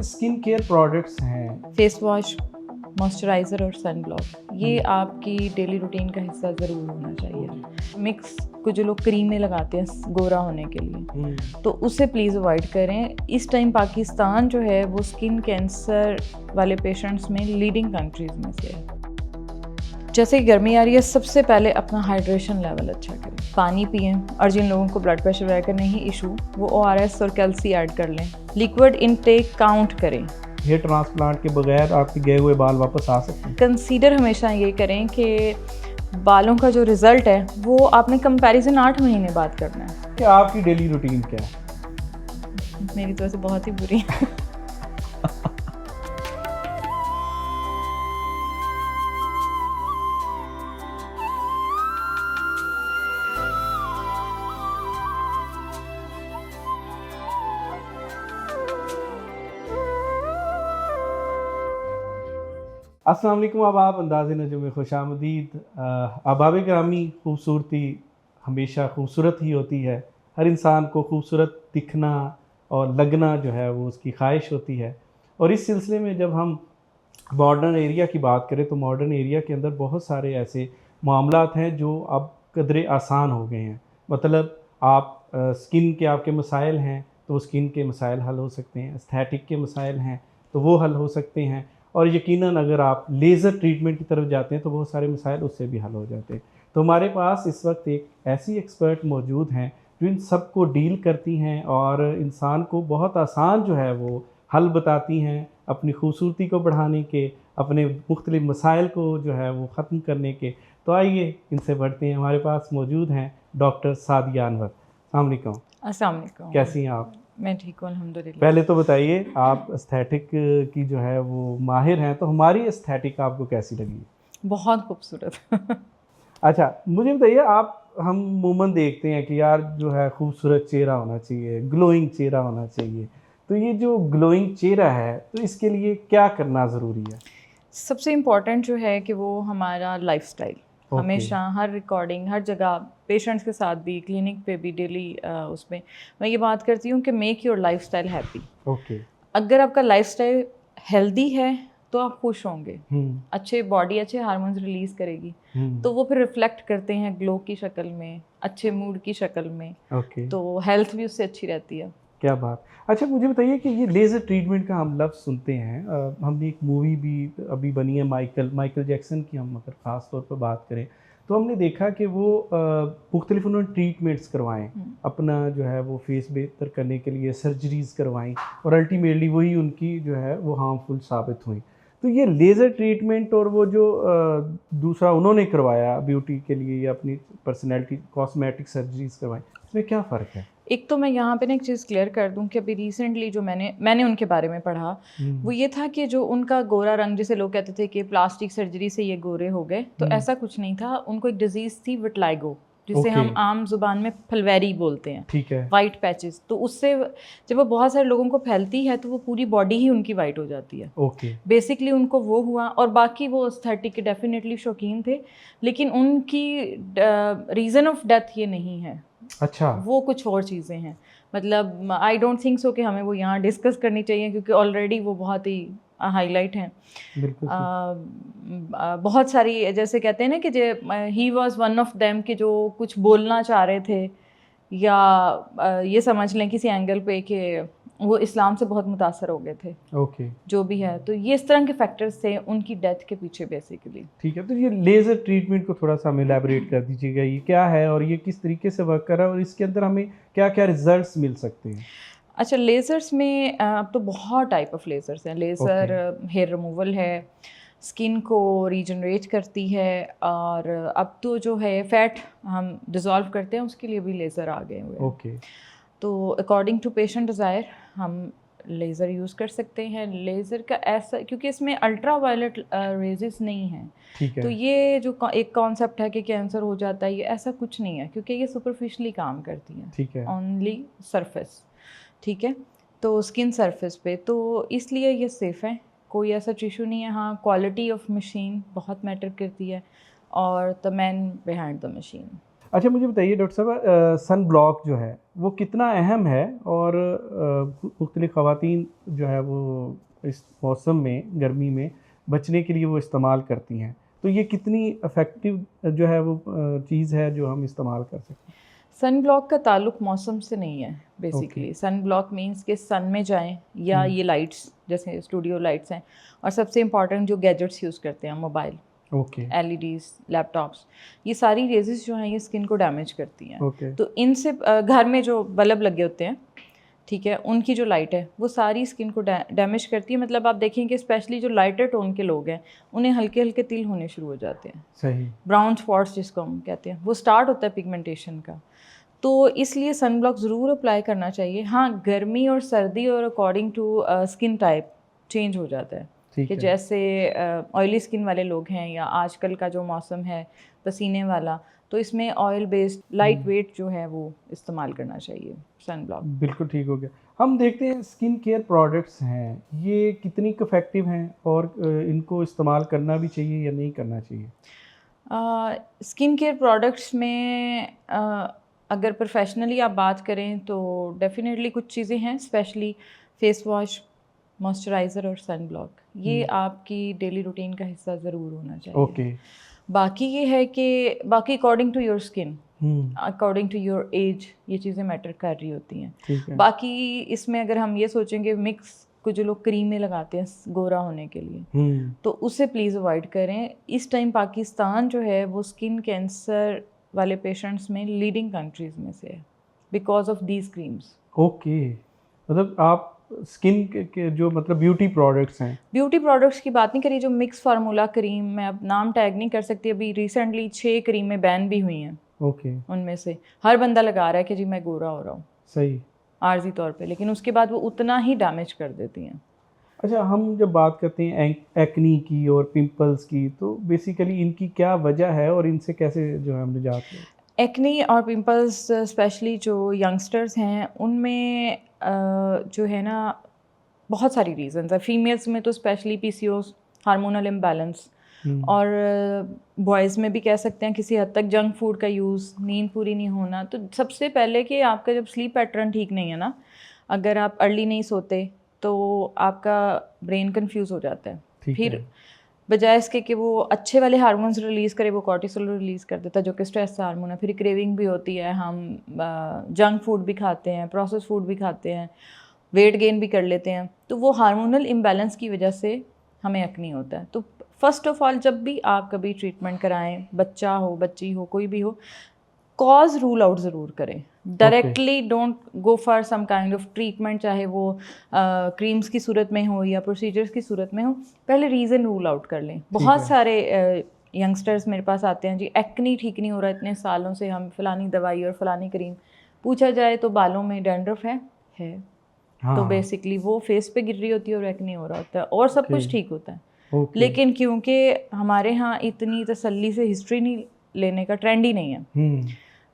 Skin care products हैं, face wash, moisturiser और sun block, ये आपकी डेली रूटीन का हिस्सा ज़रूर होना चाहिए। मिक्स को जो लोग क्रीमें लगाते हैं गोरा होने के लिए, तो उसे प्लीज़ अवॉइड करें। इस टाइम पाकिस्तान जो है वो स्किन कैंसर वाले पेशेंट्स में लीडिंग कंट्रीज़ में से है। जैसे कि गर्मी आ रही है, सबसे पहले अपना हाइड्रेशन लेवल अच्छा करें, पानी पिएं, और जिन लोगों को ब्लड प्रेशर वगैरह का नहीं इशू, वो ORS और कैल्सी ऐड कर लें। लिक्विड इनटेक काउंट करें। हेयर ट्रांसप्लांट के बगैर आपके गए हुए बाल वापस आ सकते हैं? कंसीडर हमेशा ये करें कि बालों का जो रिज़ल्ट है वो आपने कंपैरिजन 8 महीने बाद करना है। कि आपकी डेली रूटीन क्या है? मेरी तो वैसे बहुत ही बुरी है। अस्सलाम वालेकुम। अब आप अंदाज़े नजूम में खुश आमदीद। अहबाब ग्रामी, खूबसूरती हमेशा खूबसूरत ही होती है। हर इंसान को खूबसूरत दिखना और लगना जो है वो उसकी ख्वाहिश होती है। और इस सिलसिले में जब हम मॉडर्न एरिया की बात करें तो मॉडर्न एरिया के अंदर बहुत सारे ऐसे मामलात हैं जो अब कदरे आसान हो गए हैं। मतलब आप स्किन के आपके मसाइल हैं तो स्किन के मसाइल हल हो सकते हैं, एस्थेटिक के मसाइल हैं तो वो हल हो सकते हैं, और यकीनन अगर आप लेज़र ट्रीटमेंट की तरफ जाते हैं तो बहुत सारे मसाइल उससे भी हल हो जाते हैं। तो हमारे पास इस वक्त एक ऐसी एक्सपर्ट मौजूद हैं जो इन सब को डील करती हैं और इंसान को बहुत आसान जो है वो हल बताती हैं अपनी खूबसूरती को बढ़ाने के, अपने मुख्तलिफ मसाइल को जो है वो ख़त्म करने के। तो आइए इनसे बढ़ते हैं। हमारे पास मौजूद हैं डॉक्टर सादिया अनवर। अस्सलाम वालेकुम। अस्सलाम वालेकुम। कैसी हैं आप? मैं ठीक हूँ अल्हम्दुलिल्लाह। पहले तो बताइए, आप एस्थेटिक की जो है वो माहिर हैं, तो हमारी एस्थेटिक आपको कैसी लगी? बहुत खूबसूरत। अच्छा, मुझे बताइए, आप हम अमूमन देखते हैं कि यार जो है खूबसूरत चेहरा होना चाहिए, ग्लोइंग चेहरा होना चाहिए। तो ये जो ग्लोइंग चेहरा है तो इसके लिए क्या करना ज़रूरी है? सबसे इम्पॉर्टेंट जो है कि वो हमारा लाइफस्टाइल, ओके। हमेशा हर रिकॉर्डिंग, हर जगह, पेशेंट्स के साथ भी, क्लिनिक पे भी, डेली उसमें मैं ये बात करती हूँ कि make your lifestyle happy. Okay. अगर आपका लाइफस्टाइल हेल्दी है तो आप खुश होंगे, हम्म। अच्छे बॉडी अच्छे हार्मोन्स रिलीज़ करेगी, हम्म। तो वो फिर रिफ्लेक्ट करते हैं ग्लो की शक्ल में, अच्छे मूड की शक्ल में, ओके। तो हेल्थ भी उससे अच्छी रहती है। क्या बात। अच्छा, मुझे बताइए कि ये लेज़र ट्रीटमेंट का हम लफ्ज़ सुनते हैं, हमने एक मूवी भी अभी बनी है माइकल जैक्सन की, हम अगर ख़ास तौर पर बात करें तो हमने देखा कि वो मुख्तलिफ उन्होंने ट्रीटमेंट्स करवाएं, अपना जो है वो फेस बेहतर करने के लिए सर्जरीज़ करवाई, और अल्टीमेटली वही उनकी जो है वो हार्मफुल साबित हुई। तो ये लेज़र ट्रीटमेंट और वो जो दूसरा उन्होंने करवाया ब्यूटी के लिए या अपनी पर्सनैलिटी कॉस्मेटिक सर्जरीज़ करवाई, इसमें क्या फ़र्क है? एक तो मैं यहाँ पे ना एक चीज़ क्लियर कर दूँ कि अभी रिसेंटली जो मैंने उनके बारे में पढ़ा, वो ये था कि जो उनका गोरा रंग, जैसे लोग कहते थे कि प्लास्टिक सर्जरी से ये गोरे हो गए, तो ऐसा कुछ नहीं था। उनको एक डिजीज़ थी विटलाइगो, जिसे हम आम जुबान में फलवैरी बोलते हैं, ठीक है। White patches. तो उससे जब वो बहुत सारे लोगों को फैलती है तो वो पूरी बॉडी ही उनकी वाइट हो जाती है। ओके। बेसिकली उनको वो हुआ, और बाकी वो एस्थेटिक के डेफिनेटली शौकीन थे, लेकिन उनकी रीज़न ऑफ डेथ ये नहीं है। अच्छा। वो कुछ और चीज़ें हैं। मतलब आई डोंट थिंक सो कि हमें वो यहाँ डिस्कस करनी चाहिए, क्योंकि ऑलरेडी वो बहुत ही हाईलाइट हैं। बिल्कुल। बहुत सारी, जैसे कहते हैं ना कि he was one of them, कि जो कुछ बोलना चाह रहे थे, या ये समझ लें किसी एंगल पे कि वो इस्लाम से बहुत मुतासर हो गए थे। ओके। जो भी है, तो ये इस तरह के फैक्टर्स थे उनकी डेथ के पीछे बेसिकली। ठीक है, तो ये लेज़र ट्रीटमेंट को थोड़ा सा हमें एलैबोरेट कर दीजिएगा, ये क्या है और ये किस तरीके से वर्क कर रहा है और इसके अंदर हमें क्या क्या रिजल्ट्स मिल सकते हैं? अच्छा, लेज़र्स में अब तो बहुत टाइप ऑफ लेज़र्स हैं। लेज़र हेयर रिमूवल है, स्किन को रीजनरेट करती है, और अब तो जो है फैट हम डिज़ोल्व करते हैं उसके लिए भी लेज़र आ गए हुए हैं। ओके। तो अकॉर्डिंग टू पेशेंट डिज़ायर हम लेज़र यूज़ कर सकते हैं। लेज़र का ऐसा, क्योंकि इसमें अल्ट्रा वायलेट रेजेस नहीं हैं, ठीक तो है। ये जो एक कॉन्सेप्ट है कि कैंसर हो जाता है, ये ऐसा कुछ नहीं है, क्योंकि ये सुपरफिशली काम करती हैं, ठीक है। Only surface. ठीक है, तो स्किन सरफेस पे, तो इसलिए ये सेफ़ है, कोई ऐसा इशू नहीं है। हाँ, क्वालिटी ऑफ मशीन बहुत मैटर करती है, और the man behind the machine. अच्छा मुझे बताइए डॉक्टर साहब, सन ब्लॉक जो है वो कितना अहम है, और मुख्तलिफ ख़वातीन जो है वो इस मौसम में गर्मी में बचने के लिए वो इस्तेमाल करती हैं, तो ये कितनी इफ़ेक्टिव जो है वो चीज़ है जो हम इस्तेमाल कर सकते हैं? सन ब्लॉक का ताल्लुक मौसम से नहीं है okay. Basically. Sun block means कि सन में जाएं या ये लाइट्स जैसे स्टूडियो लाइट्स हैं, और सबसे इम्पॉर्टेंट जो गैजेट्स यूज़ करते हैं, मोबाइल, ओके। एलईडीज, लैपटॉप्स, ये सारी रेजेस जो हैं ये स्किन को डैमेज करती हैं। ओके। तो इनसे घर में जो बल्ब लगे होते हैं, ठीक है, उनकी जो लाइट है वो सारी स्किन को डैमेज करती है। मतलब आप देखेंगे स्पेशली जो लाइटर टोन के लोग हैं उन्हें हल्के हल्के तिल होने शुरू हो जाते हैं, सही। ब्राउन स्पॉट्स जिसको हम कहते हैं, वो स्टार्ट होता है पिगमेंटेशन का। तो इसलिए सन ब्लॉक ज़रूर अप्लाई करना चाहिए। हाँ, गर्मी और सर्दी और according to skin type change हो जाता है ठीक कि है। जैसे ऑयली स्किन वाले लोग हैं या आजकल का जो मौसम है पसीने वाला, तो इसमें ऑयल बेस्ड लाइट वेट जो है वो इस्तेमाल करना चाहिए सन ब्लॉक। बिल्कुल ठीक हो गया। हम देखते हैं स्किन केयर प्रोडक्ट्स हैं, ये कितनी इफ़ेक्टिव हैं, और इनको इस्तेमाल करना भी चाहिए या नहीं करना चाहिए? स्किन केयर प्रोडक्ट्स में अगर प्रोफेशनली आप बात करें तो डेफिनेटली कुछ चीज़ें हैं, स्पेशली फेस वॉश, मॉइस्चराइज़र और सन ब्लॉक, ये आपकी डेली रूटीन का हिस्सा ज़रूर होना चाहिए। ओके। बाकी ये है कि बाकी according to your skin, hmm. According to your age ये चीज़ें मैटर कर रही होती हैं। ठीक है। बाकी इसमें अगर हम ये सोचेंगे मिक्स को जो लोग क्रीमें लगाते हैं गोरा होने के लिए, तो उसे प्लीज़ अवॉइड करें। इस टाइम पाकिस्तान जो है वो स्किन कैंसर वाले पेशेंट्स में लीडिंग कंट्रीज़ में से है because of these creams. Okay, मतलब आप स्किन के जो मतलब ब्यूटी प्रोडक्ट्स हैं, ब्यूटी प्रोडक्ट्स की बात नहीं करी, जो मिक्स फार्मूला क्रीम, मैं अब नाम टैग नहीं कर सकती, अभी रिसेंटली 6 क्रीमें बैन भी हुई हैं। ओके। उनमें से हर बंदा लगा रहा है कि जी मैं गोरा हो रहा हूँ सही। आर्जी तौर पे, लेकिन उसके बाद वो उतना ही डैमेज कर देती हैं। अच्छा, हम जब बात करते हैं एक्नी की और पिंपल्स की, तो बेसिकली इनकी क्या वजह है और इनसे कैसे जो है हम निजात लें? एक्नी और पिंपल्स स्पेशली जो यंगस्टर्स हैं उनमें जो है ना बहुत सारी रीजंस है। फीमेल्स में तो स्पेशली पीसीओएस, हार्मोनल इम्बैलेंस, और बॉयज़ में भी कह सकते हैं किसी हद तक जंक फूड का यूज़, नींद पूरी नहीं होना। तो सबसे पहले कि आपका जब स्लीप पैटर्न ठीक नहीं है ना, अगर आप अर्ली नहीं सोते तो आपका ब्रेन कंफ्यूज हो जाता है। ठीक फिर है। बजाय इसके कि वो अच्छे वाले हार्मोन्स रिलीज़ करे, वो कॉर्टिसोल रिलीज़ कर देता है जो कि स्ट्रेस हार्मोन है। फिर क्रेविंग भी होती है, हम जंक फूड भी खाते हैं, प्रोसेस फूड भी खाते हैं, वेट गेन भी कर लेते हैं। तो वो हार्मोनल इम्बैलेंस की वजह से हमें एक्नी होता है। तो फर्स्ट ऑफ ऑल जब भी आप कभी ट्रीटमेंट कराएं, बच्चा हो बच्ची हो कोई भी हो, कॉज रूल आउट ज़रूर करें। Directly don't go for some kind of treatment, चाहे वो क्रीम्स की सूरत में हो या प्रोसीजर्स की सूरत में हो, पहले रीज़न रूल आउट कर लें। बहुत सारे यंगस्टर्स मेरे पास आते हैं, जी एक्नी ठीक नहीं हो रहा इतने सालों से, हम फलानी दवाई और फलानी क्रीम, पूछा जाए तो बालों में डैंड्रफ है हाँ। तो बेसिकली वो फेस पे गिर रही होती है और एक्नी हो रहा होता है और सब कुछ ठीक होता है। लेकिन क्योंकि हमारे यहाँ इतनी तसल्ली से हिस्ट्री नहीं लेने का ट्रेंड ही नहीं है,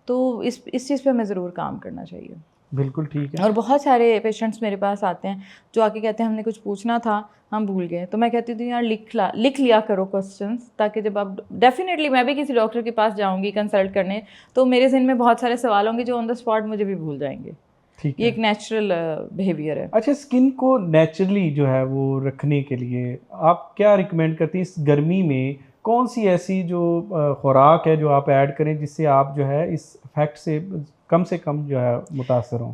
तो इस चीज़ पे हमें ज़रूर काम करना चाहिए। बिल्कुल ठीक है। और बहुत सारे पेशेंट्स मेरे पास आते हैं जो आके कहते हैं हमने कुछ पूछना था हम भूल गए, तो मैं कहती थी यार लिख लिया करो क्वेश्चंस, ताकि जब आप, डेफिनेटली मैं भी किसी डॉक्टर के पास जाऊंगी कंसल्ट करने तो मेरे ज़हन में बहुत सारे सवाल होंगे जो ऑन द स्पॉट मुझे भी भूल जाएंगे। ठीक ये है। एक नेचुरल बिहेवियर है। अच्छा, स्किन को नेचुरली जो है वो रखने के लिए आप क्या रिकमेंड करती हैं? इस गर्मी में कौन सी ऐसी जो खुराक है जो आप ऐड करें जिससे आप जो है इस इफेक्ट से कम जो है मुतासर हों?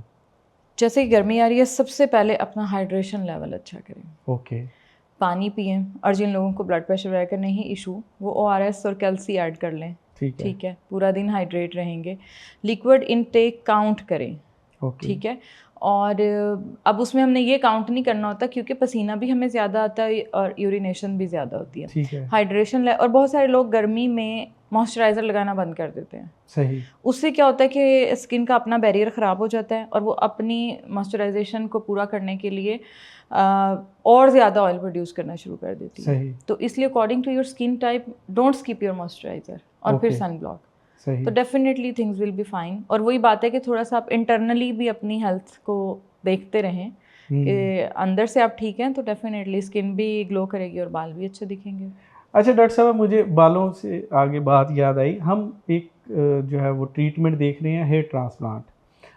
जैसे कि गर्मी आ रही है, सबसे पहले अपना हाइड्रेशन लेवल अच्छा करें। ओके। पानी पिएं, और जिन लोगों को ब्लड प्रेशर वगैरह का नहीं इशू, वो ORS और कैल्सी ऐड कर लें। ठीक है, पूरा दिन हाइड्रेट रहेंगे। लिक्विड इनटेक काउंट करें। ठीक है, और अब उसमें हमने ये काउंट नहीं करना होता क्योंकि पसीना भी हमें ज़्यादा आता है और यूरिनेशन भी ज़्यादा होती है। ठीक है। हाइड्रेशन और बहुत सारे लोग गर्मी में मॉइस्चराइज़र लगाना बंद कर देते हैं। सही। उससे क्या होता है कि स्किन का अपना बैरियर ख़राब हो जाता है और वो अपनी मॉइस्चराइजेशन को पूरा करने के लिए और ज़्यादा ऑयल प्रोड्यूस करना शुरू कर देती है। सही। तो इसलिए according to your skin type don't skip your moisturiser और फिर सन ब्लॉक। तो definitely things will be fine. और वही बात है कि थोड़ा सा आप इंटरनली भी अपनी हेल्थ को देखते रहें कि अंदर से आप ठीक हैं तो डेफिनेटली स्किन भी ग्लो करेगी और बाल भी अच्छे दिखेंगे। अच्छा डॉक्टर साहब, मुझे बालों से आगे बात याद आई। हम एक जो है वो ट्रीटमेंट देख रहे हैं, हेयर ट्रांसप्लांट।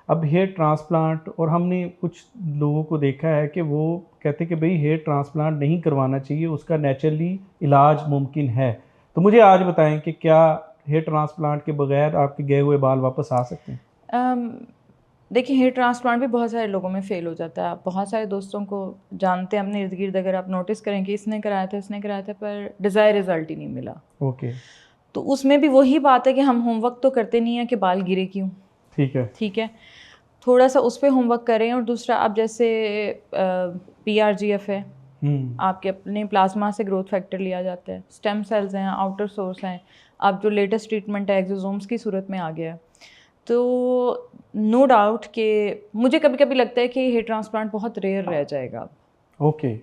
अब हेयर ट्रांसप्लांट, और हमने कुछ लोगों को देखा है कि वो कहते हैं कि भाई हेयर ट्रांसप्लांट नहीं करवाना चाहिए, उसका नेचुरली इलाज मुमकिन है। तो मुझे आज बताएं कि क्या हेयर ट्रांसप्लांट के बगैर आपके गए हुए बाल वापस आ सकते हैं? देखिए, हेयर ट्रांसप्लांट भी बहुत सारे लोगों में फ़ेल हो जाता है। आप बहुत सारे दोस्तों को जानते हैं अपने इर्द गिर्द, अगर आप नोटिस करें कि इसने कराया था पर डिज़ायर रिज़ल्ट ही नहीं मिला। ओके। तो उसमें भी वही बात है कि हम होमवर्क तो करते नहीं हैं कि बाल गिरे क्यों। ठीक है, थोड़ा सा उस पर होमवर्क करें। और दूसरा, आप जैसे PRGF है, आपके अपने प्लाज्मा से ग्रोथ फैक्टर लिया जाता है, स्टेम सेल्स हैं, आउटर सोर्स हैं। अब जो लेटेस्ट ट्रीटमेंट है एक्सोसोम्स की सूरत में आ गया है। तो नो डाउट कि मुझे कभी कभी लगता है कि हेयर ट्रांसप्लांट बहुत रेयर रह जाएगा। ओके।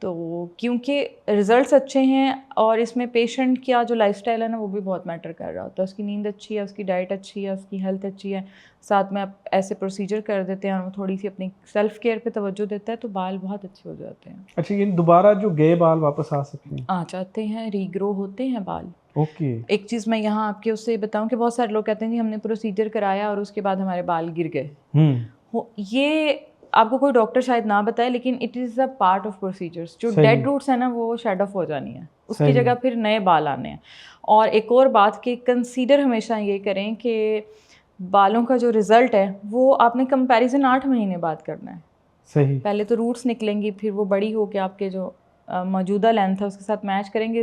तो क्योंकि रिजल्ट्स अच्छे हैं और इसमें पेशेंट का जो लाइफस्टाइल है ना वो भी बहुत मैटर कर रहा होता है। उसकी नींद अच्छी है, उसकी डाइट अच्छी है, उसकी हेल्थ अच्छी है, साथ में आप ऐसे प्रोसीजर कर देते हैं और वो थोड़ी सी अपनी सेल्फ केयर पे तवज्जो देता है, तो बाल बहुत अच्छे हो जाते हैं। अच्छा, ये दोबारा जो गए बाल वापस आ सकते हैं? आ जाते हैं, रीग्रो होते हैं बाल। ओके। एक चीज़ मैं यहाँ आपके उससे बताऊँ कि बहुत सारे लोग कहते हैं कि हमने प्रोसीजर कराया और उसके बाद हमारे बाल गिर गए। ये आपको कोई डॉक्टर शायद ना बताए, लेकिन it is a part of procedures. जो डेड रूट्स है ना वो शेड ऑफ हो जानी है, उसकी जगह फिर नए बाल आने हैं। और एक और बात कि कंसीडर हमेशा ये करें कि बालों का जो रिज़ल्ट है वो आपने कंपैरिजन 8 महीने बाद करना है। सही। पहले तो रूट्स निकलेंगी, फिर वो बड़ी हो के आपके जो मौजूदा लेंथ है उसके साथ मैच करेंगे।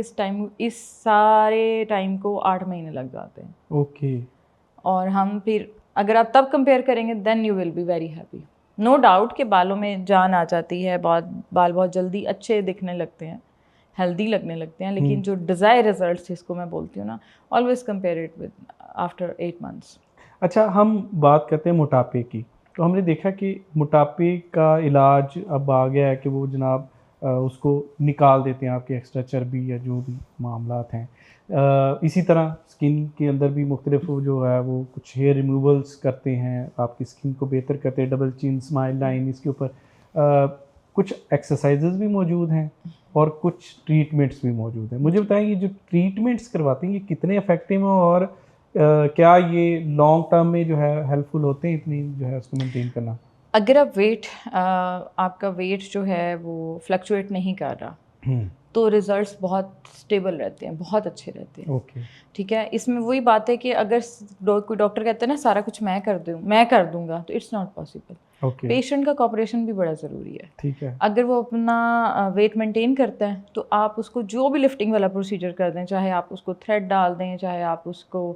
इस सारे टाइम को 8 महीने लग जाते हैं। ओके। और हम फिर अगर आप तब कंपेयर करेंगे then you will be very happy. No doubt कि बालों में जान आ जाती है, बाल बहुत जल्दी अच्छे दिखने लगते हैं, हेल्दी लगने लगते हैं, लेकिन जो डिज़ायर रिजल्ट्स जिसको मैं बोलती हूँ ना, always compare it with after 8 months. अच्छा, हम बात करते हैं मोटापे की। तो हमने देखा कि मोटापे का इलाज अब आ गया है कि वो जनाब उसको निकाल देते हैं, आपके एक्स्ट्रा चर्बी या जो भी मामलात हैं। इसी तरह स्किन के अंदर भी मुख्तलिफ जो है वो कुछ हेयर रिमूवल्स करते हैं, आपकी स्किन को बेहतर करते हैं, डबल चिन, स्माइल लाइन, इसके ऊपर कुछ एक्सरसाइजेज भी मौजूद हैं और कुछ ट्रीटमेंट्स भी मौजूद हैं। मुझे बताएं, ये जो ट्रीटमेंट्स करवाते हैं ये कितने इफ़ेक्टिव हैं और क्या ये लॉन्ग टर्म में जो है हेल्पफुल होते हैं, इतनी जो है उसको मेंटेन करना? अगर आप आपका वेट जो है वो फ्लक्चुएट नहीं कर रहा तो रिजल्ट्स बहुत स्टेबल रहते हैं, बहुत अच्छे रहते हैं। ओके। ठीक है, इसमें वही बात है कि अगर कोई डॉक्टर कहता है ना सारा कुछ मैं कर दूंगा, तो it's not possible. Okay. Patient का कोऑपरेशन भी बड़ा ज़रूरी है। ठीक है। अगर वो अपना वेट मेंटेन करता है तो आप उसको जो भी लिफ्टिंग वाला प्रोसीजर कर दें, चाहे आप उसको थ्रेड डाल दें, चाहे आप उसको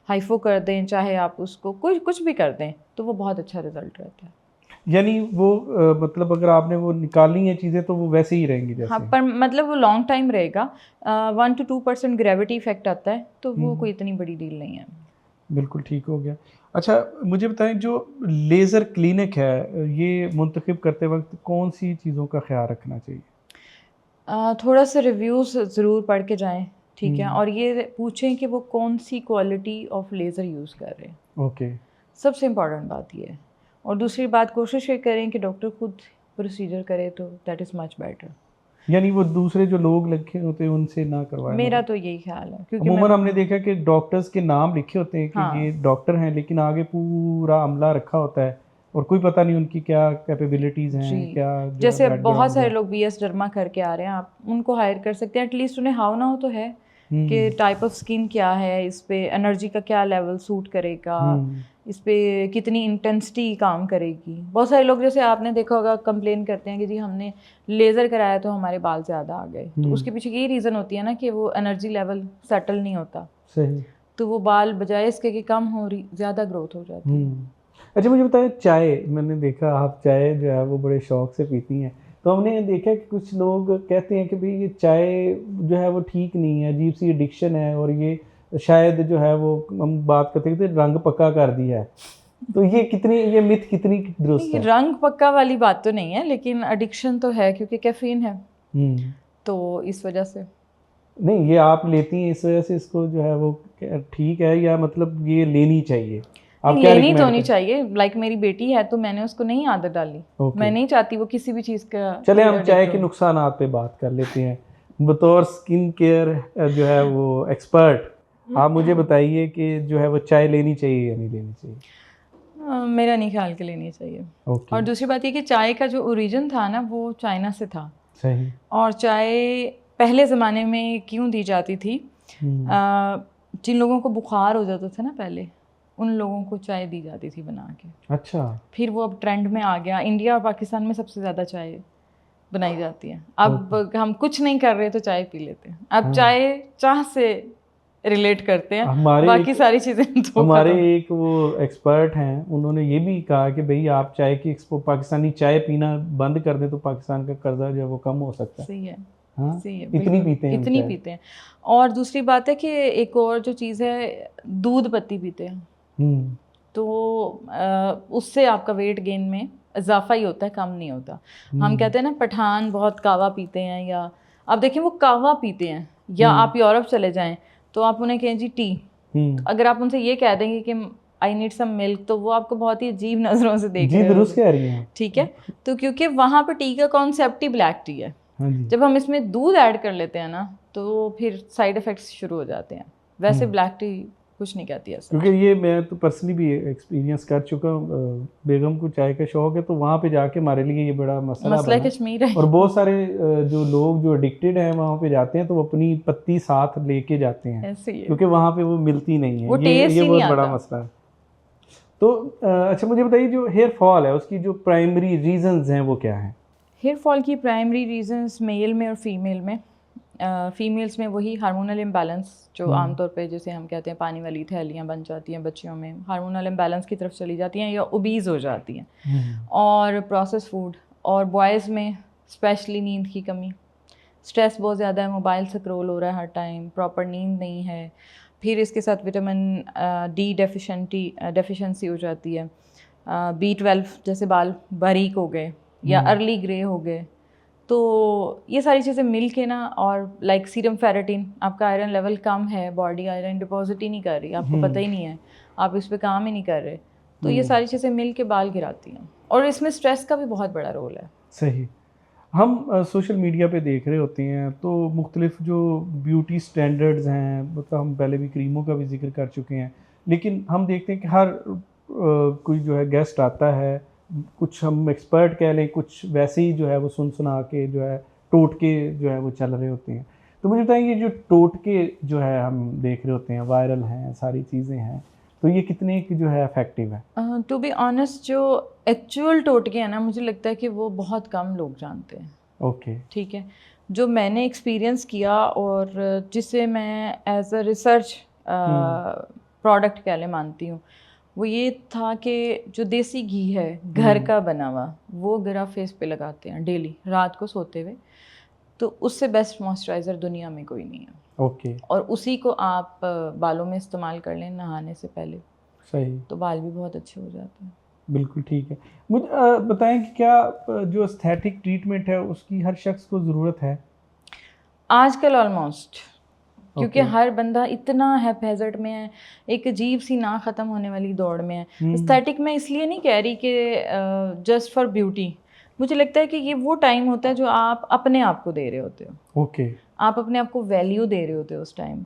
हाइफो कर दें, चाहे आप उसको कुछ भी कर दें, तो वो बहुत अच्छा रिजल्ट रहता है। यानी वो मतलब अगर आपने वो निकालनी है चीज़ें तो वो वैसे ही रहेंगी जैसे? हाँ, पर मतलब वो लॉन्ग टाइम रहेगा। 1 to 2% ग्रेविटी इफेक्ट आता है, तो वो कोई इतनी बड़ी डील नहीं है। बिल्कुल ठीक हो गया। अच्छा, मुझे बताएं, जो लेज़र क्लिनिक है ये मुंतखब करते वक्त कौन सी चीज़ों का ख्याल रखना चाहिए? थोड़ा सा रिव्यूज़ ज़रूर पढ़ के जाएं, ठीक है, और ये पूछें कि वो कौन सी क्वालिटी ऑफ लेज़र यूज़ कर रहे हैं। ओके। सबसे इम्पॉर्टेंट बात ये है। और दूसरी बात, कोशिश ये करें कि डॉक्टर खुद प्रोसीजर करे, तो दैट इज़ मच बेटर। यानी वो दूसरे जो लोग लिखे होते हैं उनसे ना करवाएं? मेरा तो यही ख्याल है, क्योंकि अमूमन हमने देखा कि डॉक्टर्स के नाम लिखे होते हैं कि हाँ। ये डॉक्टर हैं, लेकिन आगे पूरा अमला रखा होता है और कोई पता नहीं उनकी क्या कैपेबिलिटीज़ हैं, क्या जैसे बहुत सारे लोग BS डर्मा करके आ रहे हैं, आप उनको हायर कर सकते हैं। एटलीस्ट उन्हें हाउ ना हो तो है कि टाइप ऑफ स्किन क्या है, इस पे एनर्जी का क्या लेवल सूट करेगा, इस पे कितनी इंटेंसिटी काम करेगी। बहुत सारे लोग, जैसे आपने देखा होगा, कंप्लेन करते हैं कि जी हमने लेज़र कराया तो हमारे बाल ज़्यादा आ गए। तो उसके पीछे यही रीज़न होती है ना कि वो एनर्जी लेवल सेटल नहीं होता। सही। तो वो बाल बजाय इसके कि कम हो रही, ज़्यादा ग्रोथ हो जाती है। अच्छा, मुझे बताएं, चाय, मैंने देखा आप चाय जो है वो बड़े शौक से पीती हैं। तो हमने देखा कि कुछ लोग कहते हैं कि भाई ये चाय जो है वो ठीक नहीं है, अजीब सी एडिक्शन है, और ये शायद जो है वो हम बात करते हैं रंग पक्का कर दिया है। तो ये मिथ कितनी दुरुस्त है? रंग पक्का वाली बात तो नहीं है, लेकिन एडिक्शन तो है क्योंकि कैफीन है, तो इस वजह से। नहीं, ये आप लेती हैं इस वजह से इसको जो है वो ठीक है, या मतलब ये लेनी चाहिए? आप क्या लेनी तो नहीं चाहिए। लाइक मेरी बेटी है तो मैंने उसको नहीं आदत डाली। मैं नहीं चाहती वो किसी भी चीज़ का। चले हम चाय के नुकसानात पे बात कर लेते हैं। बतौर स्किन केयर जो है वो एक्सपर्ट, आप मुझे बताइए कि जो है वो चाय लेनी चाहिए या नहीं लेनी चाहिए? मेरा नहीं ख्याल के लेनी चाहिए। ओके। और दूसरी बात ये कि चाय का जो ओरिजिन था ना वो चाइना से था। सही। और चाय पहले ज़माने में क्यों दी जाती थी, जिन लोगों को बुखार हो जाता था ना पहले, उन लोगों को चाय दी जाती थी बना के। अच्छा। फिर वो अब ट्रेंड में आ गया। इंडिया और पाकिस्तान में सबसे ज़्यादा चाय बनाई जाती है। अब हम कुछ नहीं कर रहे तो चाय पी लेते हैं। अब चाय चाह से रिलेट करते हैं, बाकी सारी चीज़ें तो हमारे एक वो एक्सपर्ट हैं, उन्होंने ये भी कहा कि भाई आप चाय की पाकिस्तानी चाय पीना बंद कर दें तो पाकिस्तान का कर्जा जो है वो कम हो सकता है। सही है। हाँ? सही है, इतनी पीते हैं, इतनी पीते हैं। और दूसरी बात है कि एक और जो चीज़ है, दूध पत्ती पीते हैं। तो उससे आपका वेट गेन में इजाफा ही होता है, कम नहीं होता। हम कहते हैं ना पठान बहुत कावा पीते हैं, या आप देखें वो कावा पीते हैं, या आप यूरोप चले जाएं तो आप उन्हें कहें जी टी, अगर आप उनसे ये कह देंगे कि आई नीड सम मिल्क, तो वो आपको बहुत ही अजीब नज़रों से देख रहे हैं। ठीक है, तो क्योंकि वहाँ पर टी का कॉन्सेप्ट ही ब्लैक टी है। जब हम इसमें दूध ऐड कर लेते हैं ना तो फिर साइड इफ़ेक्ट्स शुरू हो जाते हैं। वैसे ब्लैक टी कुछ नहीं कहती ऐसा, क्योंकि ये मैं तो पर्सनली भी एक्सपीरियंस कर चुका हूँ। बेगम को चाय का शौक है तो वहाँ पे जाके हमारे लिए ये बड़ा मसला कश्मीर है। और बहुत सारे जो लोग जो एडिक्टेड हैं वहाँ पे जाते हैं तो वो अपनी पत्ती साथ लेके जाते हैं, क्योंकि वहाँ पे वो मिलती नहीं है। वो ये बहुत बड़ा मसला है। तो अच्छा मुझे बताइए, जो हेयर फॉल है उसकी जो प्राइमरी रीजंस हैं वो क्या हैं? हेयर फॉल की प्राइमरी रीजंस मेल में और फीमेल में, फीमेल्स में वही हार्मोनल इम्बैलेंस, जो आमतौर पे जैसे हम कहते हैं पानी वाली थैलियाँ बन जाती हैं बच्चियों में, हार्मोनल इम्बैलेंस की तरफ चली जाती हैं या ओबीज हो जाती हैं। और प्रोसेस फूड, और बॉयज़ में स्पेशली नींद की कमी, स्ट्रेस बहुत ज़्यादा है, मोबाइल स्क्रॉल हो रहा है हर टाइम, प्रॉपर नींद नहीं है। फिर इसके साथ विटामिन डी डेफिशिएंसी हो जाती है। B12 जैसे बाल बारीक हो गए या अर्ली ग्रे हो गए, तो ये सारी चीज़ें मिल के ना, और लाइक सीरम फेरेटिन, आपका आयरन लेवल कम है, बॉडी आयरन डिपॉजिट ही नहीं कर रही, आपको पता ही नहीं है, आप इस पे काम ही नहीं कर रहे, तो ये सारी चीज़ें मिल के बाल गिराती हैं। और इसमें स्ट्रेस का भी बहुत बड़ा रोल है। सही। हम सोशल मीडिया पे देख रहे होते हैं तो मुख्तलिफ जो ब्यूटी स्टैंडर्ड्स हैं, मतलब हम पहले भी क्रीमों का भी जिक्र कर चुके हैं, लेकिन हम देखते हैं कि हर कोई जो है गेस्ट आता है, कुछ हम एक्सपर्ट कह लें, कुछ वैसे ही जो है वो सुना के जो है टोटके जो है वो चल रहे होते हैं। तो मुझे बताइए, जो टोटके जो है हम देख रहे होते हैं, वायरल हैं, सारी चीज़ें हैं, तो ये कितने की जो है इफेक्टिव है? टू बी ऑनेस्ट, जो एक्चुअल टोटके हैं ना, मुझे लगता है कि वो बहुत कम लोग जानते हैं। ओके। ठीक है, जो मैंने एक्सपीरियंस किया और जिसे मैं एज अ रिसर्च प्रोडक्ट कह ले मानती हूँ, वो ये था कि जो देसी घी है घर का बना हुआ, वो अगर आप फेस पे लगाते हैं डेली रात को सोते हुए, तो उससे बेस्ट मॉइस्चराइज़र दुनिया में कोई नहीं है। ओके। और उसी को आप बालों में इस्तेमाल कर लें नहाने से पहले, सही, तो बाल भी बहुत अच्छे हो जाते हैं। बिल्कुल ठीक है। मुझे बताएं कि क्या जो एस्थेटिक ट्रीटमेंट है उसकी हर शख्स को ज़रूरत है आजकल? ऑलमोस्ट, क्योंकि हर बंदा इतना हैप्पीज़र्ड में है, एक अजीब सी ना ख़त्म होने वाली दौड़ में है। एस्थेटिक मैं इसलिए नहीं कह रही कि जस्ट फॉर ब्यूटी, मुझे लगता है कि ये वो टाइम होता है जो आप अपने आप को दे रहे होते हो। ओके। आप अपने आप को वैल्यू दे रहे होते हो उस टाइम,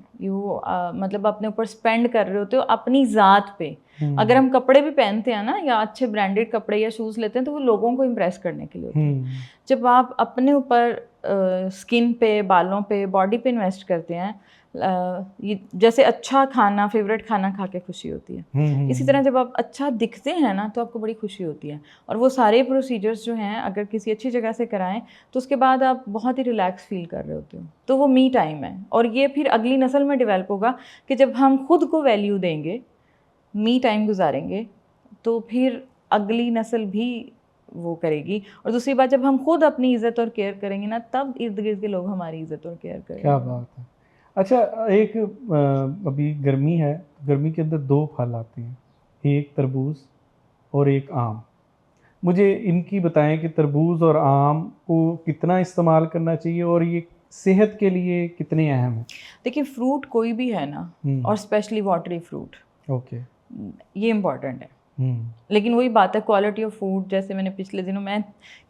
मतलब अपने ऊपर स्पेंड कर रहे होते हो अपनी ज़ात पे। अगर हम कपड़े भी पहनते हैं ना, या अच्छे ब्रांडेड कपड़े या शूज़ लेते हैं, तो वो लोगों को इम्प्रेस करने के लिए होते हैं। जब आप अपने ऊपर स्किन पे, बालों पे, बॉडी पे इन्वेस्ट करते हैं, ये जैसे अच्छा खाना, फेवरेट खाना खा के खुशी होती है, इसी तरह जब आप अच्छा दिखते हैं ना तो आपको बड़ी खुशी होती है। और वो सारे प्रोसीजर्स जो हैं अगर किसी अच्छी जगह से कराएं तो उसके बाद आप बहुत ही रिलैक्स फील कर रहे होते हो, तो वो मी टाइम है। और ये फिर अगली नस्ल में डेवलप होगा कि जब हम खुद को वैल्यू देंगे, मी टाइम गुजारेंगे, तो फिर अगली नस्ल भी वो करेगी। और दूसरी बात, जब हम खुद अपनी इज़्ज़त और केयर करेंगे ना, तब इर्द गिर्द के लोग हमारी इज़्ज़त और केयर करेंगे। क्या बात है। अच्छा, एक अभी गर्मी है, गर्मी के अंदर दो फल आते हैं, एक तरबूज और एक आम। मुझे इनकी बताएं कि तरबूज और आम को कितना इस्तेमाल करना चाहिए और ये सेहत के लिए कितने अहम हैं? देखिए, फ्रूट कोई भी है ना, और स्पेशली वाटरी फ्रूट, ओके, ये इम्पॉर्टेंट है। लेकिन वही बात है, क्वालिटी ऑफ फूड, जैसे मैंने पिछले दिनों, मैं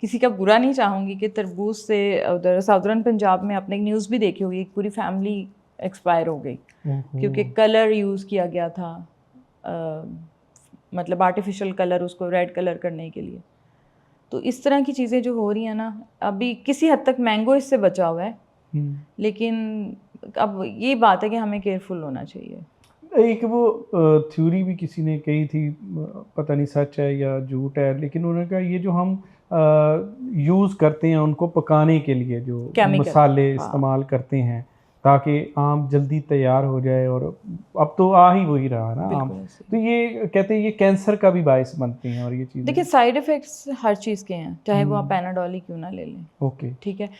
किसी का बुरा नहीं चाहूँगी कि तरबूज से उधर साउदर्न पंजाब में आपने न्यूज़ भी देखी होगी, एक पूरी फैमिली एक्सपायर हो गई क्योंकि कलर यूज़ किया गया था, मतलब आर्टिफिशियल कलर, उसको रेड कलर करने के लिए। तो इस तरह की चीज़ें जो हो रही हैं ना, अभी किसी हद तक मैंगो इससे बचा हुआ है, लेकिन अब ये बात है कि हमें केयरफुल होना चाहिए। एक वो थ्योरी भी किसी ने कही थी, पता नहीं सच है या झूठ है, लेकिन उन्होंने कहा ये जो हम यूज़ करते हैं उनको पकाने के लिए, जो केमिकल, मसाले इस्तेमाल करते हैं ताकि आम जल्दी तैयार हो जाए, और अब तो आ ही वही रहा ना आम, तो ये कहते हैं ये कैंसर का भी बायस बनती हैं। और ये चीज़ देखिए, साइड इफ़ेक्ट्स हर चीज़ के हैं, चाहे वो आप पैनाडोल ही क्यों ना ले लें। ओके, ठीक है।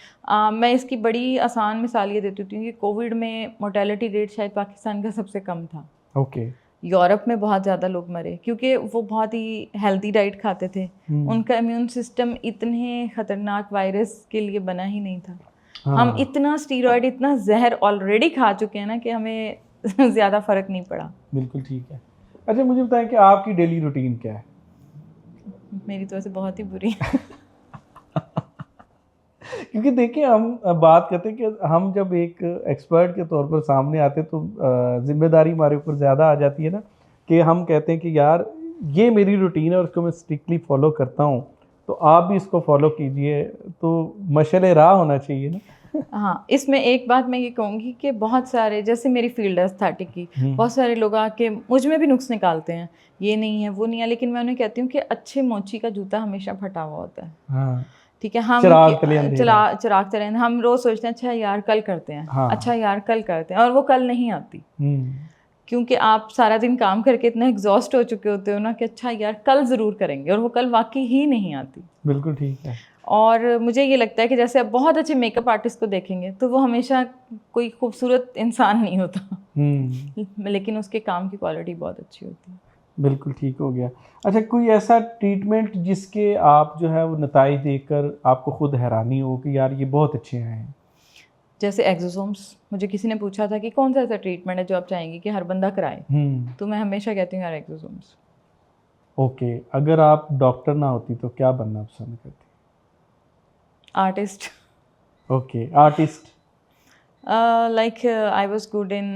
मैं इसकी बड़ी आसान मिसाल ये देती हूँ कि कोविड में मोर्टेलिटी रेट शायद पाकिस्तान का सबसे कम था। ओके, यूरोप में बहुत ज़्यादा लोग मरे क्योंकि वो बहुत ही हेल्दी डाइट खाते थे, उनका इम्यून सिस्टम इतने ख़तरनाक वायरस के लिए बना ही नहीं था। हम इतना स्टीरॉयड, इतना जहर ऑलरेडी खा चुके हैं ना कि हमें ज़्यादा फ़र्क नहीं पड़ा। बिल्कुल ठीक है। अच्छा, मुझे बताएं कि आपकी डेली रूटीन क्या है? मेरी तो वैसे बहुत ही बुरी क्योंकि देखिए, हम बात करते हैं कि हम जब एक एक्सपर्ट के तौर पर सामने आते तो जिम्मेदारी हमारे ऊपर ज़्यादा आ जाती है ना, कि हम कहते हैं कि यार ये मेरी रूटीन है और उसको मैं स्ट्रिक्टली फॉलो करता हूँ, तो आप भी इसको फॉलो कीजिए, तो मशाल राह होना चाहिए ना। हाँ, इसमें एक बात मैं ये कहूँगी कि बहुत सारे, जैसे मेरी फील्ड है एस्थेटिक की, बहुत सारे लोग आके मुझ में भी नुक्स निकालते हैं, ये नहीं है वो नहीं है, लेकिन मैं उन्हें कहती हूँ कि अच्छे मोची का जूता हमेशा फटा हुआ होता है। हाँ, ठीक है, हम चिराग तले हम रोज सोचते हैं अच्छा यार कल करते हैं, हाँ, अच्छा यार कल करते हैं, और वो कल नहीं आती क्योंकि आप सारा दिन काम करके इतना एग्जॉस्ट हो चुके होते हो ना कि अच्छा यार कल ज़रूर करेंगे, और वो कल वाकई ही नहीं आती। बिल्कुल ठीक है। और मुझे ये लगता है कि जैसे आप बहुत अच्छे मेकअप आर्टिस्ट को देखेंगे तो वो हमेशा कोई खूबसूरत इंसान नहीं होता लेकिन उसके काम की क्वालिटी बहुत अच्छी होती है। बिल्कुल ठीक हो गया। अच्छा, कोई ऐसा ट्रीटमेंट जिसके आप जो है वो नताइज देखकर आपको खुद हैरानी हो कि यार ये बहुत अच्छे आए हैं? जैसे एक्सोसोम्स, मुझे किसी ने पूछा था कि कौन सा ऐसा ट्रीटमेंट है जो आप चाहेंगे कि हर बंदा कराए, तो मैं हमेशा कहती हूँ यार एक्सोसोम्स। ओके, अगर आप डॉक्टर ना होती तो क्या बनना पसंद करती? Artist. Okay, artist. Like I was good in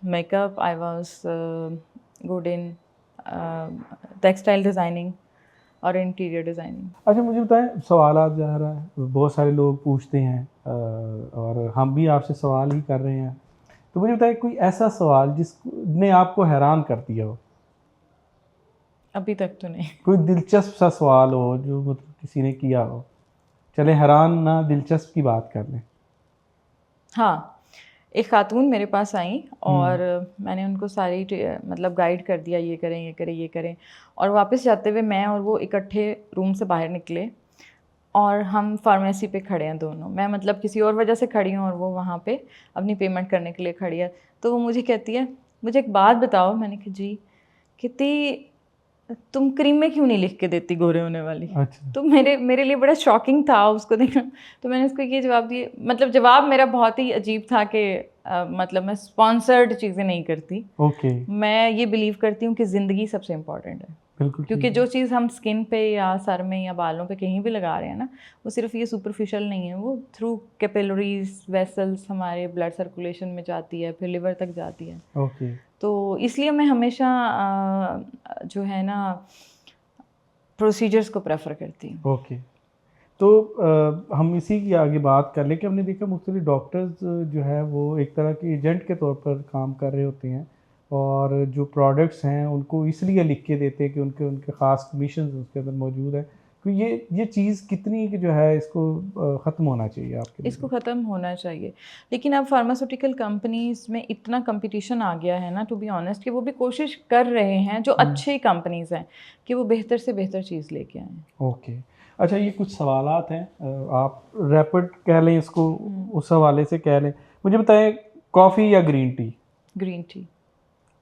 makeup, I was good in textile designing और इंटीरियर डिज़ाइनिंग। अच्छा, मुझे बताएं, सवाल आ जा रहा है, बहुत सारे लोग पूछते हैं और हम भी आपसे सवाल ही कर रहे हैं, तो मुझे बताएं कोई ऐसा सवाल जिसने आपको हैरान कर दिया हो? अभी तक तो नहीं। कोई दिलचस्प सा सवाल हो जो मतलब किसी ने किया हो? चले हैरान ना, दिलचस्प की बात कर लें। हाँ, एक खातून मेरे पास आई और मैंने उनको सारी मतलब गाइड कर दिया, ये करें ये करें ये करें, और वापस जाते हुए मैं और वो इकट्ठे रूम से बाहर निकले और हम फार्मेसी पे खड़े हैं दोनों। मैं मतलब किसी और वजह से खड़ी हूँ और वो वहाँ पे अपनी पेमेंट करने के लिए खड़ी है। तो वो मुझे कहती है मुझे एक बात बताओ। मैंने कहा जी। कहती तुम क्रीम में क्यों नहीं लिख के देती गोरे होने वाली? अच्छा। तो मेरे लिए बड़ा शॉकिंग था उसको देखना। तो मैंने उसको ये जवाब दिया, मतलब जवाब मेरा बहुत ही अजीब था कि मतलब मैं स्पॉन्सर्ड चीज़ें नहीं करती। ओके। मैं ये बिलीव करती हूँ कि ज़िंदगी सबसे इम्पॉर्टेंट है। बिल्कुल। क्योंकि जो चीज़ हम स्किन पे या सर में या बालों पे कहीं भी लगा रहे हैं ना, वो सिर्फ ये सुपरफिशियल नहीं है, वो थ्रू कैपिलरीज वेसल्स हमारे ब्लड सर्कुलेशन में जाती है, फिर लिवर तक जाती है। ओके। तो इसलिए मैं हमेशा जो है ना प्रोसीजर्स को प्रेफर करती हूँ। ओके। तो हम इसी की आगे बात कर लें कि हमने देखा मुख्तलिफ डॉक्टर्स जो है वो एक तरह के एजेंट के तौर पर काम कर रहे होते हैं, और जो प्रोडक्ट्स हैं उनको इसलिए लिख के देते हैं कि उनके उनके ख़ास कमीशन उसके अंदर मौजूद है। तो ये चीज़ कितनी जो है इसको ख़त्म होना चाहिए आपके? इसको ख़त्म होना चाहिए, लेकिन अब फार्मास्यूटिकल कंपनीज़ में इतना कंपटीशन आ गया है ना, टू बी ऑनेस्ट, कि वो भी कोशिश कर रहे हैं जो अच्छी कंपनीज़ हैं कि वो बेहतर से बेहतर चीज़ लेके आएँ। ओके। अच्छा, ये कुछ सवालात हैं, आप रैपिड कह लें इसको, उस हवाले से कह लें। मुझे बताएं, कॉफ़ी या green tea? Green tea.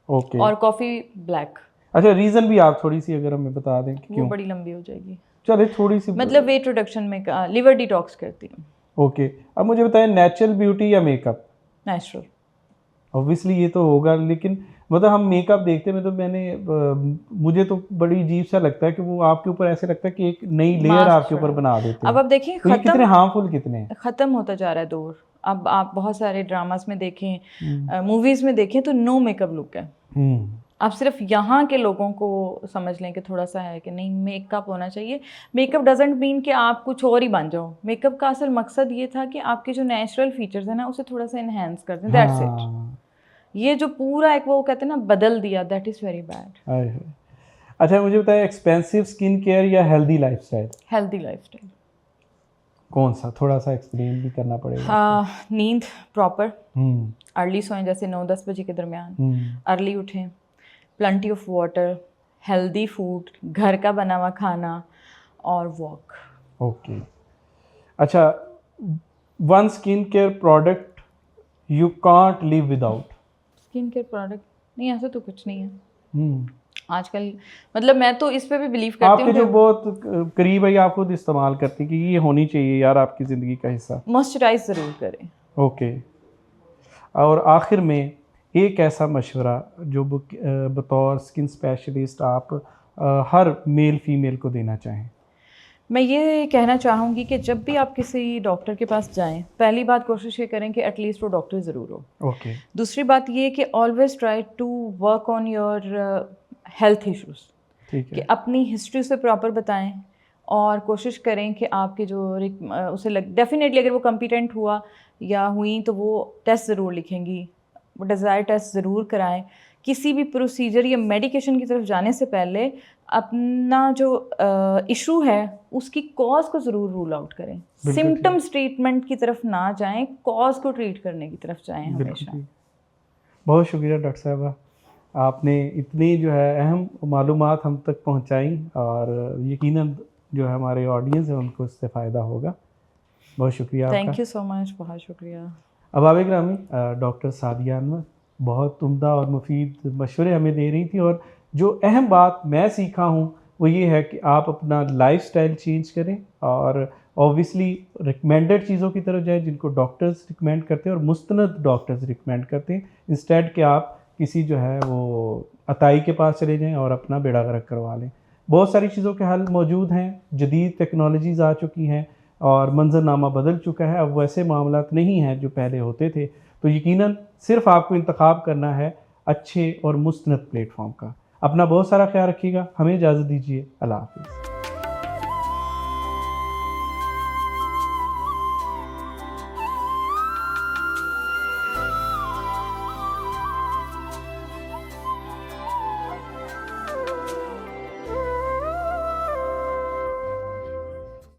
Okay. और कॉफ़ी ब्लैक। अच्छा, रीज़न भी आप थोड़ी सी अगर हमें बता दें कि क्यों? वो बड़ी लंबी हो जाएगी। चले थोड़ी सी, मतलब वेट रिडक्शन में लिवर डिटॉक्स करती हूँ। ओके। अब मुझे बताएं, नेचुरल ब्यूटी या मेकअप? नेचुरल। ऑब्वियसली ये तो होगा, लेकिन मतलब हम मेकअप देखते हैं, तो मुझे तो बड़ी अजीब सा लगता है कि वो आपके ऊपर ऐसे लगता है कि एक नई लेयर मास्क आपके ऊपर चढ़ा। बना देते अब हैं। आप देखिए तो ये कितने हार्मफुल कितने हैं। खत्म होता जा रहा है दौर। अब आप बहुत सारे ड्रामास में देखें, हम्म मूवीज में देखें तो नो मेकअप लुक है। हम्म, आप सिर्फ यहाँ के लोगों को समझ लें कि थोड़ा सा है कि नहीं मेकअप होना चाहिए। मेकअप डजेंट मीन कि आप कुछ और ही बन जाओ। मेकअप का असल मकसद ये था कि आपके जो नेचुरल फीचर्स हैं ना उसे थोड़ा सा इन्हेंस कर दें, दैट्स इट। हाँ। ये जो पूरा एक वो कहते हैं ना बदल दिया, दैट इज़ वेरी बैड। हाय हाय। अच्छा मुझे बताइए, एक्सपेंसिव स्किन केयर या हेल्दी लाइफस्टाइल, हेल्दी लाइफस्टाइल। कौन सा, थोड़ा सा एक्सप्लेन भी करना पड़ेगा। नींद प्रॉपर, हम्म अर्ली सोएं, जैसे 9-10 बजे के दरमियान, हम्म अर्ली उठें, plenty of water, healthy food, घर का बना हुआ खाना और वॉक। ओके। अच्छा, one skin care product you can't live without. Skin care product नहीं, ऐसा तो कुछ नहीं है हम्म, आजकल। मतलब मैं तो इस पे भी बिलीव करती आपके हूँ जो कि बहुत करीब है, आप खुद इस्तेमाल करती कि ये होनी चाहिए यार आपकी ज़िंदगी का हिस्सा। मॉइस्चराइज ज़रूर करें। ओके। और आखिर में एक ऐसा मशवरा जो बतौर स्किन स्पेशलिस्ट आप हर मेल फीमेल को देना चाहें। मैं ये कहना चाहूँगी कि जब भी आप किसी डॉक्टर के पास जाएं, पहली बात कोशिश ये करें कि एटलीस्ट वो डॉक्टर ज़रूर हो। ओके। दूसरी बात ये कि always try to work on your health issues, ठीक कि है। अपनी हिस्ट्री से प्रॉपर बताएं और कोशिश करें कि आपके जो उसे डेफिनेटली अगर वो कम्पिटेंट हुआ या हुई तो वो टेस्ट ज़रूर लिखेंगी, वो डिज़ायर टेस्ट ज़रूर कराएं। किसी भी प्रोसीजर या मेडिकेशन की तरफ जाने से पहले अपना जो इशू है उसकी कॉज को ज़रूर रूल आउट करें। बिल्कुल ठीक। सिम्टम्स ट्रीटमेंट की तरफ ना जाएं, कॉज को ट्रीट करने की तरफ जाएं बिल्कुल हमेशा। ठीक। बहुत शुक्रिया डॉक्टर साहबा, आपने इतनी जो है अहम मालूमात हम तक पहुंचाई, और यकीनन जो है हमारे ऑडियंस है उनको इससे फ़ायदा होगा। बहुत शुक्रिया आपका। थैंक यू सो मच, बहुत शुक्रिया। अबाब ग्रामी, डॉक्टर सादिया अनवर बहुत उम्दा और मुफीद मशवरे हमें दे रही थी, और जो अहम बात मैं सीखा हूँ वो ये है कि आप अपना लाइफस्टाइल चेंज करें, और ऑब्वियसली रिकमेंडेड चीज़ों की तरफ जाएं जिनको डॉक्टर्स रिकमेंड करते हैं और मुस्तनद डॉक्टर्स रिकमेंड करते हैं, इंस्टेड कि आप किसी जो है वो अताई के पास चले जाएं और अपना बेड़ा गर्क करवा लें। बहुत सारी चीज़ों के हल मौजूद हैं, जदीद टेक्नोलॉजीज़ आ चुकी हैं और मंजरनामा बदल चुका है। अब वैसे मामलात नहीं हैं जो पहले होते थे। तो यकीनन सिर्फ आपको इंतखाब करना है अच्छे और मुस्तनद प्लेटफॉर्म का। अपना बहुत सारा ख्याल रखिएगा। हमें इजाज़त दीजिए। अल्लाह हाफ़िज़।